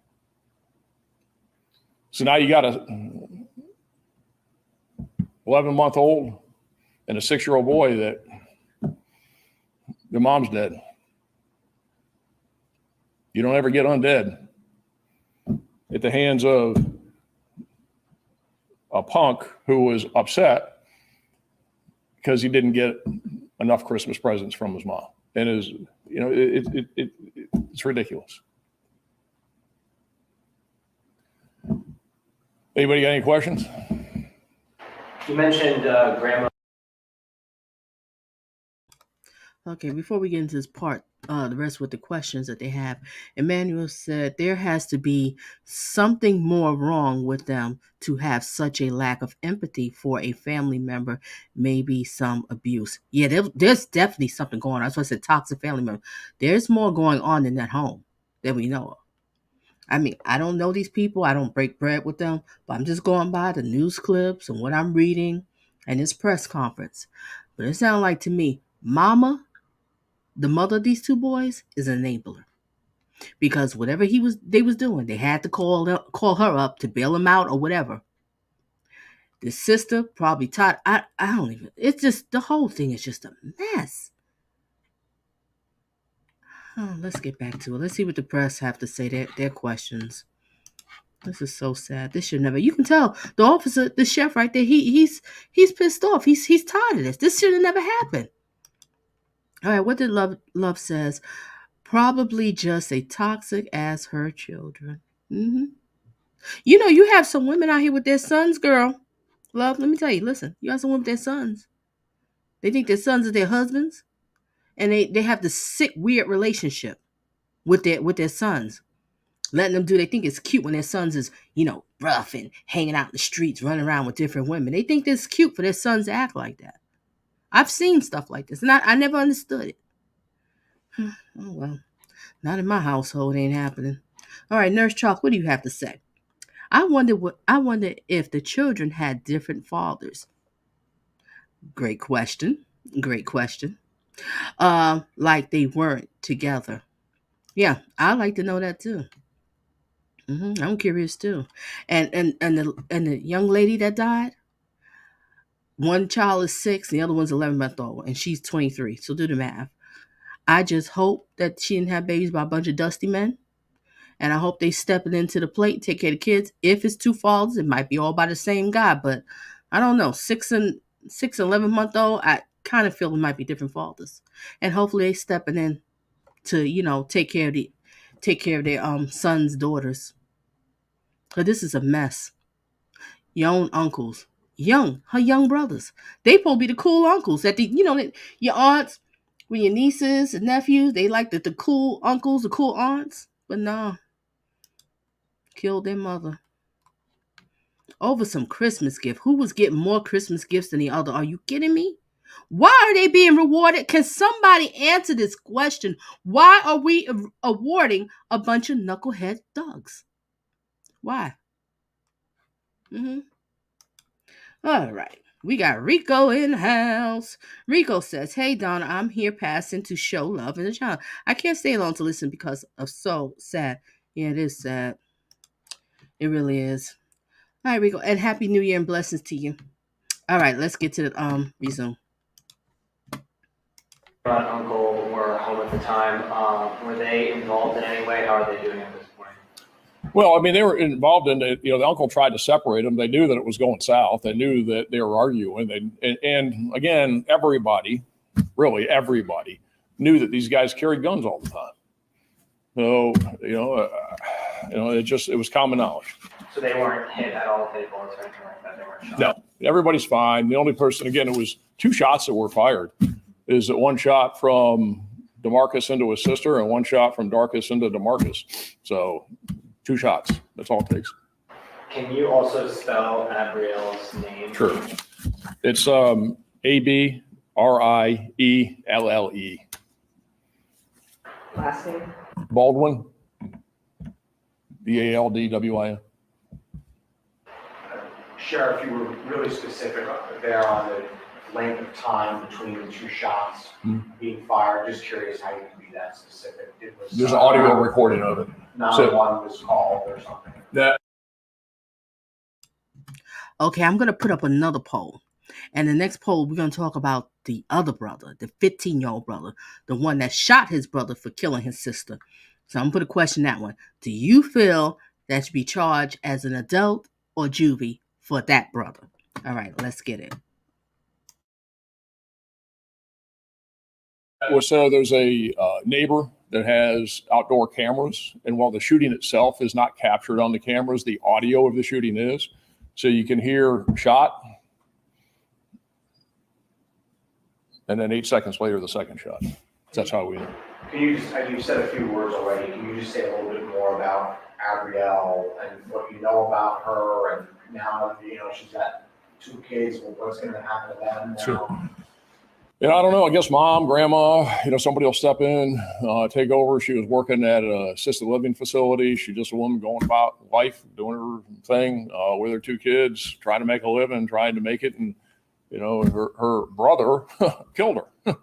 So now you got a 11-month-old and a 6-year-old boy that their mom's dead. You don't ever get undead at the hands of a punk who was upset because he didn't get enough Christmas presents from his mom. And it's ridiculous. Anybody got any questions? You mentioned grandma. Okay, before we get into this part, the rest with the questions that they have, Emmanuel said there has to be something more wrong with them to have such a lack of empathy for a family member, maybe some abuse. Yeah, there's definitely something going on. That's why I said toxic family member. There's more going on in that home than we know of. I mean, I don't know these people. I don't break bread with them, but I'm just going by the news clips and what I'm reading and this press conference. But it sounds like to me, Mama, the mother of these two boys, is an enabler, because whatever they was doing, they had to call her up to bail him out or whatever. The sister probably taught. I don't even. It's just the whole thing is just a mess. Oh, let's get back to it. Let's see what the press have to say. Their questions. This is so sad. This should never. You can tell the officer, the chef right there. He's pissed off. He's tired of this. This should have never happened. All right, what did Love says? Probably just a toxic as her children. Mm-hmm. You have some women out here with their sons, girl. Love, let me tell you, listen, you have some women with their sons. They think their sons are their husbands, and they have this sick, weird relationship with their sons. Letting them do, they think it's cute when their sons is, rough and hanging out in the streets, running around with different women. They think it's cute for their sons to act like that. I've seen stuff like this, and I never understood it. Oh, well, not in my household, it ain't happening. All right, Nurse Chalk, what do you have to say? I wonder if the children had different fathers. Great question. Like they weren't together. Yeah, I'd like to know that too. I'm curious too. And the young lady that died, one child is 6, the other one's 11-month old, and she's 23. So do the math. I just hope that she didn't have babies by a bunch of dusty men. And I hope they stepping into the plate, take care of the kids. If it's 2 fathers, it might be all by the same guy. But I don't know. 6 and 11-month-old, I kind of feel it might be different fathers. And hopefully they stepping in to, take care of their sons, daughters. But this is a mess. Your own uncles. Her young brothers. They supposed to be the cool uncles. That your aunts, with your nieces and nephews, they like the cool uncles, the cool aunts. But no. Killed their mother. Over some Christmas gift. Who was getting more Christmas gifts than the other? Are you kidding me? Why are they being rewarded? Can somebody answer this question? Why are we awarding a bunch of knucklehead thugs? Why? All right. We got Rico in the house. Rico says, hey, Donna, I'm here passing to show love in the child. I can't stay alone to listen because of so sad. Yeah, it is sad. It really is. All right, Rico, and Happy New Year and blessings to you. All right, let's get to the resume. Uncle were home at the time. Were they involved in any way? How are they doing at this point? Well, I mean, they were involved in it. The uncle tried to separate them. They knew that it was going south. They knew that they were arguing. And again, everybody, really everybody, knew that these guys carried guns all the time. So, it was common knowledge. So they weren't hit at all with any bullets or anything like that? They weren't shot? No, everybody's fine. The only person, again, it was 2 shots that were fired. Is that one shot from DeMarcus into his sister and one shot from Darkus into DeMarcus. So 2 shots. That's all it takes. Can you also spell Abrielle's name? Sure. It's Abrielle. Last name? Baldwin. Baldwin. Sheriff, you were really specific there on the length of time between the 2 shots being fired. Just curious how you can be that specific. There's an audio recording of it. 911 was called or something. Okay, I'm going to put up another poll. And the next poll, we're going to talk about the other brother, the 15-year-old brother, the one that shot his brother for killing his sister. So I'm going to put a question that one. Do you feel that should be charged as an adult or juvie for that brother? All right, let's get it. So there's a neighbor that has outdoor cameras, and while the shooting itself is not captured on the cameras, the audio of the shooting is. So you can hear shot, and then 8 seconds later, the second shot. That's how we know. Can you just, you've said a few words already, can you just say a little bit more about Abrielle and what you know about her, and now, she's got 2 kids, what's going to happen to them now? Sure. I don't know. I guess mom, grandma, somebody will step in, take over. She was working at an assisted living facility. She's just a woman going about life, doing her thing with her 2 kids, trying to make a living, trying to make it. And, her brother killed her.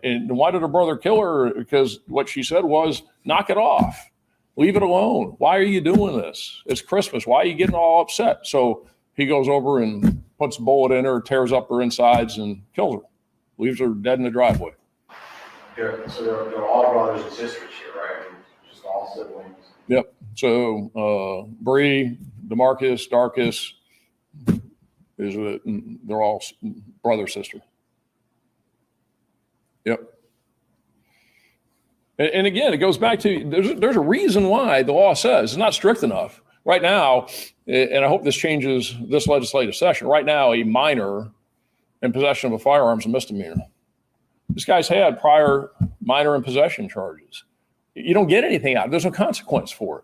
And why did her brother kill her? Because what she said was, knock it off. Leave it alone. Why are you doing this? It's Christmas. Why are you getting all upset? So he goes over and puts a bullet in her, tears up her insides, and kills her. Leaves her dead in the driveway. So they're all brothers and sisters here, right? Just all siblings. Yep. So Bree, DeMarcus, Darkus, they're all brother, sister. Yep. And again, it goes back to there's a reason why the law says it's not strict enough. Right now, and I hope this changes this legislative session, right now, a minor in possession of a firearm is a misdemeanor. This guy's had prior minor in possession charges. You don't get anything out. There's no consequence for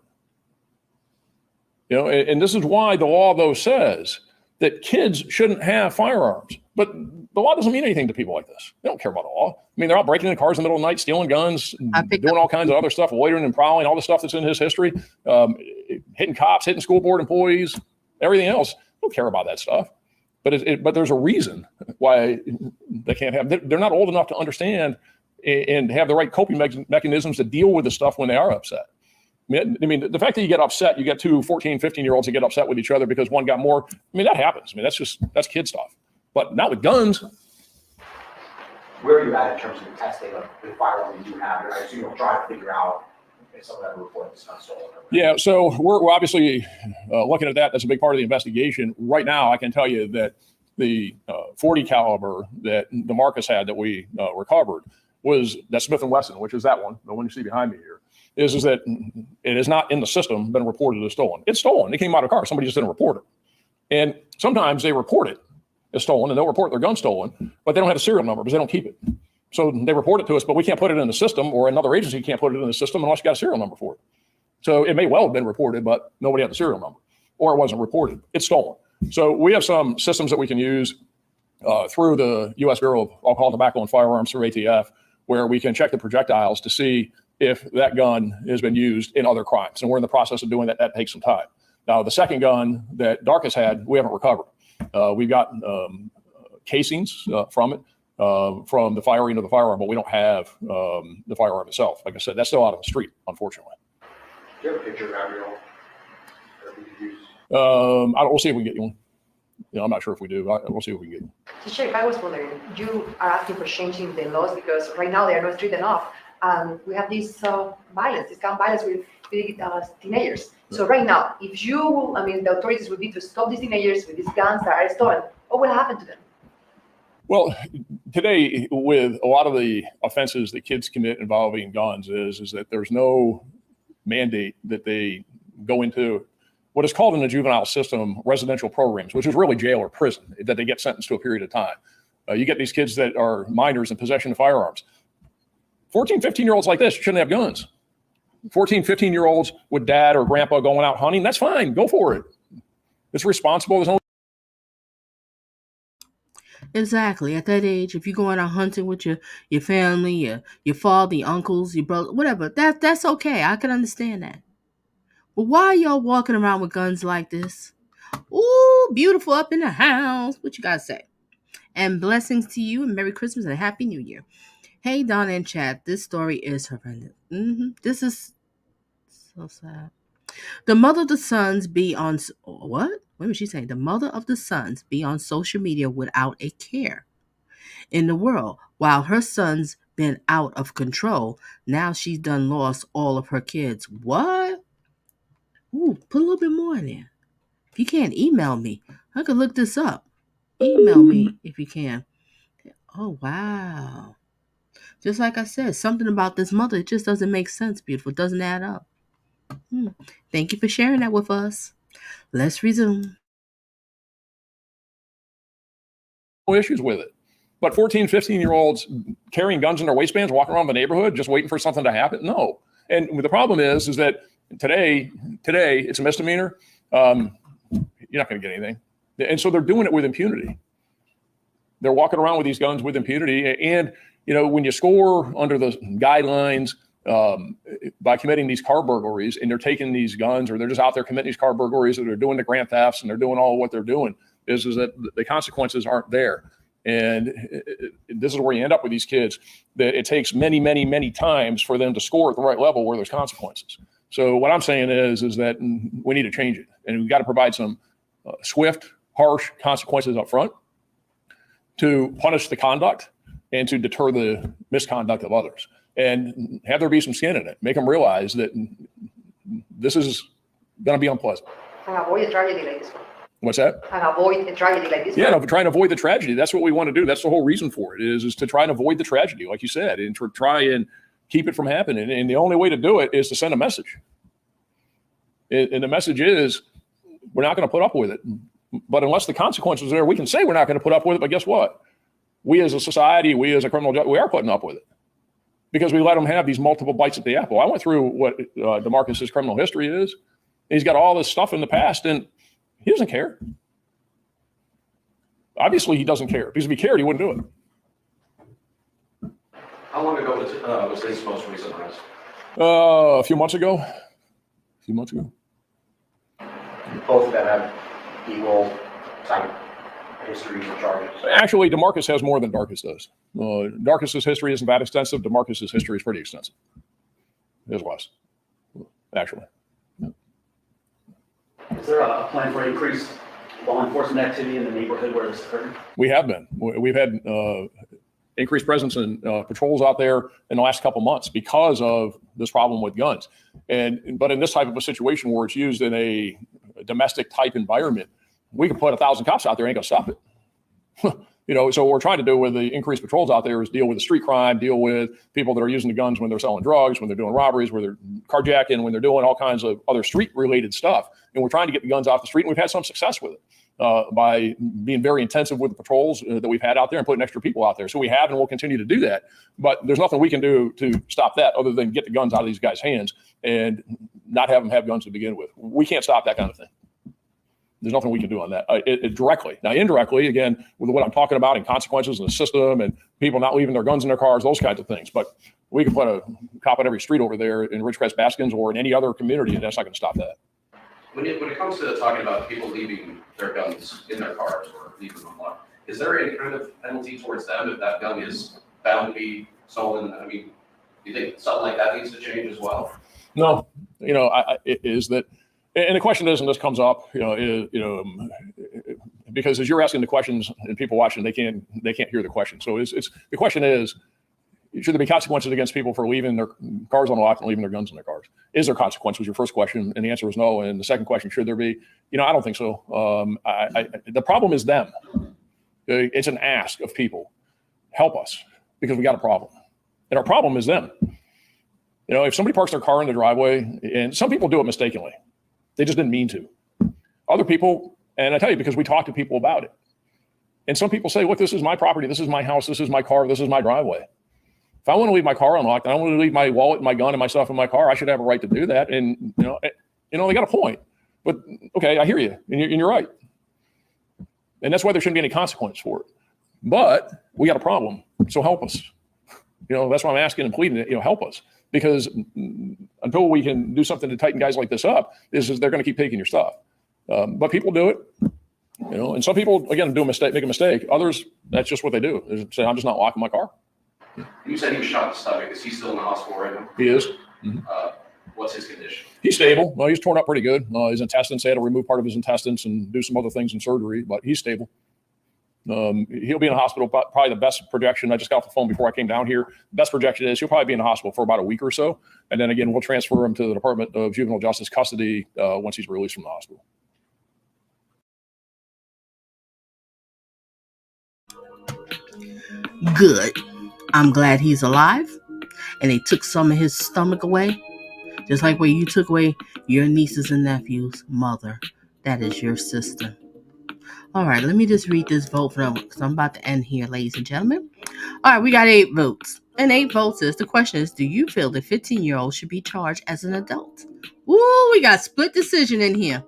it. And this is why the law, though, says that kids shouldn't have firearms. But the law doesn't mean anything to people like this. They don't care about the law. I mean, they're out breaking into cars in the middle of the night, stealing guns, doing all kinds of other stuff, loitering and prowling, all the stuff that's in his history, hitting cops, hitting school board employees, everything else. They don't care about that stuff. But there's a reason why they can't have. They're not old enough to understand and have the right coping mechanisms to deal with the stuff when they are upset. I mean, the fact that you get upset, you get 2 14, 15-year-olds that get upset with each other because one got more. I mean, that happens. I mean, that's kid stuff. But not with guns. Where are you at in terms of the testing of the firearm you do have? I assume you'll try to figure out if someone ever reported it's not stolen. Yeah, so we're obviously looking at that. That's a big part of the investigation. Right now, I can tell you that the .40 caliber that DeMarcus had that we recovered was that Smith & Wesson, which is that one, the one you see behind me here, is that it is not in the system been reported as stolen. It's stolen. It came out of a car. Somebody just didn't report it. And sometimes they report it as stolen, and they'll report their gun stolen, but they don't have a serial number because they don't keep it. So they report it to us, but we can't put it in the system, or another agency can't put it in the system unless you got a serial number for it. So it may well have been reported, but nobody had the serial number, or it wasn't reported. It's stolen. So we have some systems that we can use through the U.S. Bureau of Alcohol, Tobacco, and Firearms, through ATF, where we can check the projectiles to see if that gun has been used in other crimes. And we're in the process of doing that. That takes some time. Now, the second gun that Darkus had, we haven't recovered. We've got casings from it, from the firing of the firearm, but we don't have the firearm itself. Like I said, that's still out on the street, unfortunately. Do you have a picture of Abrielle that we could use? We'll see if we can get you one. I'm not sure if we do. We'll see if we can get you. So, Sheriff, I was wondering, you are asking for changing the laws because right now they are not strict enough. We have this violence, this gun violence with teenagers. So right now, if the authorities would be to stop these teenagers with these guns that are stolen, what will happen to them? Well, today, with a lot of the offenses that kids commit involving guns is that there's no mandate that they go into what is called in the juvenile system residential programs, which is really jail or prison, that they get sentenced to a period of time. You get these kids that are minors in possession of firearms. 14, 15-year-olds like this shouldn't have guns. 14, 15-year-olds with dad or grandpa going out hunting, that's fine. Go for it. It's responsible. There's no Exactly. At that age, if you're going out hunting with your family, your father, your uncles, your brother, whatever, that's okay. I can understand that. But why are y'all walking around with guns like this? Ooh, beautiful up in the house. What you gotta say? And blessings to you, and Merry Christmas and a Happy New Year. Hey, Donna and Chad, this story is horrendous. This is so sad. The mother of the sons be on what? What was she saying? The mother of the sons be on social media without a care in the world, while her son's been out of control. Now she's done lost all of her kids. What? Ooh, put a little bit more in there. If you can't email me, I could look this up. Email me if you can. Oh, wow. Just like I said, something about this mother, it just doesn't make sense, beautiful. It doesn't add up. Thank you for sharing that with us. Let's resume. No issues with it. But 14, 15-year-olds carrying guns in their waistbands, walking around the neighborhood, just waiting for something to happen? No. And the problem is that today it's a misdemeanor. You're not going to get anything. And so they're doing it with impunity. They're walking around with these guns with impunity. And, when you score under the guidelines by committing these car burglaries, and they're taking these guns, or they're just out there committing these car burglaries, or they're doing the grand thefts, and they're doing all what they're doing, is that the consequences aren't there. And this is where you end up with these kids, that it takes many, many, many times for them to score at the right level where there's consequences. So what I'm saying is that we need to change it, and we've got to provide some swift, harsh consequences up front to punish the conduct and to deter the misconduct of others, and have there be some skin in it. Make them realize that this is going to be unpleasant. And avoid a tragedy like this one. What's that? And avoid a tragedy like this one. Yeah, no, trying to avoid the tragedy. That's what we want to do. That's the whole reason for it, is to try and avoid the tragedy, like you said, and to try and keep it from happening. And the only way to do it is to send a message. And the message is, we're not going to put up with it. But unless the consequences are there, we can say we're not going to put up with it. But guess what? We as a society, we as a criminal justice, we are putting up with it, because we let them have these multiple bites at the apple. I went through what DeMarcus's criminal history is. He's got all this stuff in the past, and he doesn't care. Obviously, he doesn't care, because if he cared, he wouldn't do it. How long ago was his most recent arrest? A few months ago. Both of them have equal type histories and charges. Actually, DeMarcus has more than Darkus does. Darkus's history isn't that extensive. DeMarcus's history is pretty extensive. There's less, actually. Is there a plan for increased law enforcement activity in the neighborhood where this occurred? We have been. We've had increased presence and patrols out there in the last couple months because of this problem with guns. But in this type of a situation where it's used in a domestic type environment, we can put 1,000 cops out there, ain't gonna stop it. So what we're trying to do with the increased patrols out there is deal with the street crime, deal with people that are using the guns when they're selling drugs, when they're doing robberies, when they're carjacking, when they're doing all kinds of other street related stuff. And we're trying to get the guns off the street, and we've had some success with it by being very intensive with the patrols that we've had out there and putting extra people out there. So we have, and we'll continue to do that. But there's nothing we can do to stop that other than get the guns out of these guys' hands and not have them have guns to begin with. We can't stop that kind of thing. There's nothing we can do on that directly. Now, indirectly, again, with what I'm talking about and consequences in the system and people not leaving their guns in their cars, those kinds of things. But we can put a cop on every street over there in Ridgecrest Baskins or in any other community, and that's not going to stop that. When it comes to talking about people leaving their guns in their cars or leaving them locked, is there any kind of penalty towards them if that gun is found to be stolen? I mean, do you think something like that needs to change as well? No, it is that. And the question is, and this comes up, because as you're asking the questions and people watching, they can't hear the question. So it's the question is, should there be consequences against people for leaving their cars unlocked and leaving their guns in their cars? Is there consequence was your first question, and the answer was no. And the second question, should there be? I don't think so. The problem is them. It's an ask of people, help us, because we got a problem. And our problem is them. If somebody parks their car in the driveway, and some people do it mistakenly, they just didn't mean to. Other people, and I tell you, because we talk to people about it. And some people say, look, this is my property, this is my house, this is my car, this is my driveway. If I want to leave my car unlocked, and I want to leave my wallet, my gun, and my stuff in my car, I should have a right to do that. And, they got a point. But, okay, I hear you, and you're right. And that's why there shouldn't be any consequence for it. But we got a problem, so help us. That's why I'm asking and pleading, help us. Because until we can do something to tighten guys like this up, they're going to keep taking your stuff. But people do it, and some people, again, make a mistake. Others, that's just what they do. They say, I'm just not locking my car. You said he was shot in the stomach. Is he still in the hospital right now? He is. What's his condition? He's stable. Well, he's torn up pretty good. His intestines, they had to remove part of his intestines and do some other things in surgery, but he's stable. He'll be in the hospital, probably the best projection. I just got off the phone before I came down here. Best projection is he'll probably be in the hospital for about a week or so. And then again, we'll transfer him to the Department of Juvenile Justice custody once he's released from the hospital. Good. I'm glad he's alive. And they took some of his stomach away. Just like where you took away your nieces and nephews' mother. That is your sister. All right, let me just read this vote for them because I'm about to end here, ladies and gentlemen. All right, we got 8 votes. And 8 votes is, the question is, do you feel that 15-year-olds should be charged as an adult? Ooh, we got split decision in here.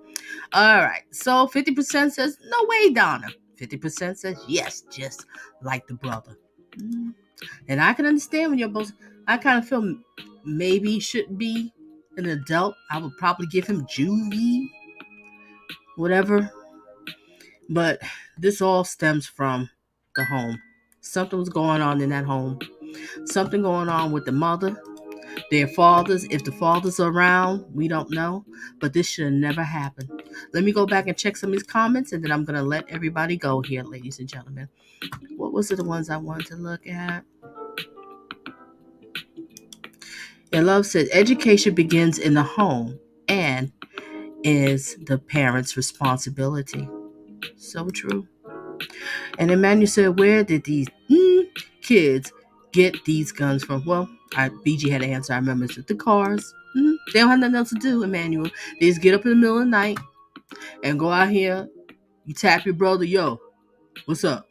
All right, so 50% says, no way, Donna. 50% says, yes, just like the brother. And I can understand when you're both, I kind of feel maybe he shouldn't be an adult. I would probably give him juvie, whatever. But this all stems from the home. Something was going on in that home. Something going on with the mother, their fathers. If the fathers are around, we don't know. But this should have never happened. Let me go back and check some of these comments, and then I'm going to let everybody go here, ladies and gentlemen. What was it, the ones I wanted to look at? And Love said, education begins in the home and is the parent's responsibility. So true. And Emmanuel said, where did these kids get these guns from? Well, BG had an answer. I remember it's the cars. They don't have nothing else to do, Emmanuel. They just get up in the middle of the night and go out here. You tap your brother, yo, what's up?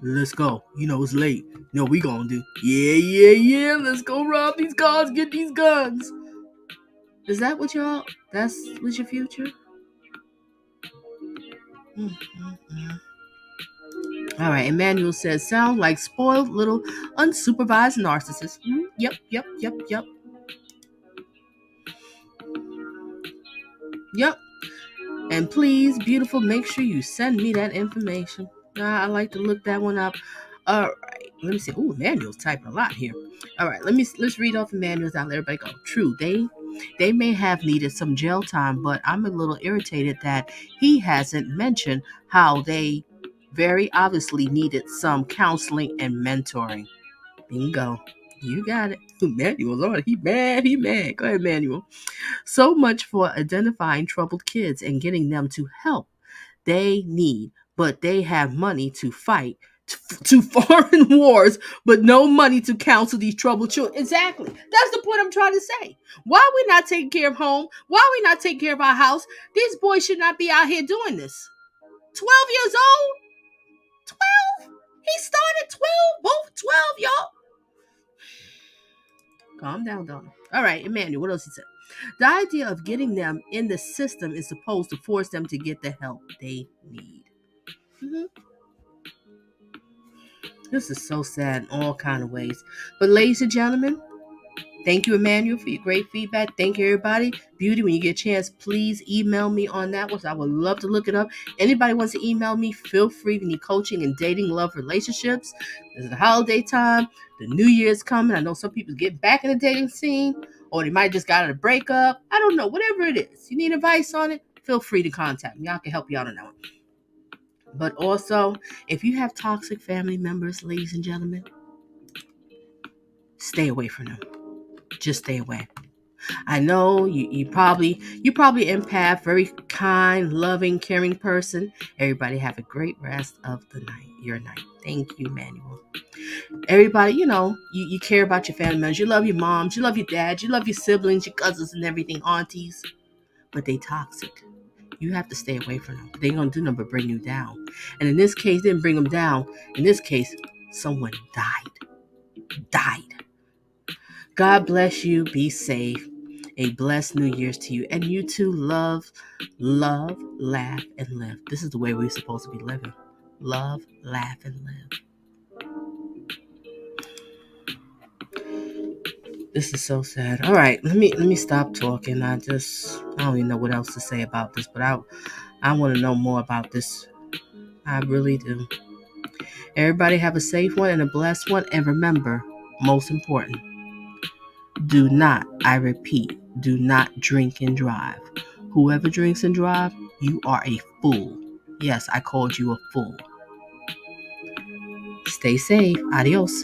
Let's go. It's late. We gonna do. Yeah. Let's go rob these cars, get these guns. Is that what that's what's your future? All right, Emmanuel says, sound like spoiled little unsupervised narcissists. Yep. And please, beautiful, make sure you send me that information. I like to look that one up. All right, let me see. Oh, Emmanuel's typing a lot here. All right, let's read off Emmanuel's out. Let everybody go. True, they may have needed some jail time, but I'm a little irritated that he hasn't mentioned how they very obviously needed some counseling and mentoring. Bingo. You got it. Emmanuel's on it. He mad. Go ahead, Emmanuel. So much for identifying troubled kids and getting them to help they need, but they have money to fight to foreign wars, but no money to counsel these troubled children. Exactly. That's the point I'm trying to say. Why are we not taking care of home? Why are we not taking care of our house? These boys should not be out here doing this. 12 years old? 12? He started 12, both 12, y'all. Calm down, Donna. All right, Emmanuel, what else he said? The idea of getting them in the system is supposed to force them to get the help they need. This is so sad in all kinds of ways. But ladies and gentlemen, thank you, Emmanuel, for your great feedback. Thank you, everybody. Beauty, when you get a chance, please email me on that one. I would love to look it up. Anybody wants to email me, feel free. If you need coaching in dating, love, relationships. This is the holiday time. The New Year's coming. I know some people get back in the dating scene, or they might just got out of a breakup. I don't know. Whatever it is. You need advice on it, feel free to contact me. I can help you out on that one. But also, if you have toxic family members, ladies and gentlemen, stay away from them. Just stay away. I know you probably empath, very kind, loving, caring person. Everybody have a great rest of the night, your night. Thank you, Manuel. Everybody, you care about your family members. You love your moms, you love your dads, you love your siblings, your cousins and everything, aunties. But they toxic. You have to stay away from them. They ain't gonna do nothing but bring you down. And in this case, they didn't bring them down. In this case, someone died. God bless you. Be safe. A blessed New Year's to you. And you too, love, laugh, and live. This is the way we're supposed to be living. Love, laugh, and live. This is so sad. All right, let me stop talking. I don't even know what else to say about this, but I want to know more about this. I really do. Everybody have a safe one and a blessed one. And remember, most important, do not, I repeat, do not drink and drive. Whoever drinks and drive, you are a fool. Yes, I called you a fool. Stay safe. Adios.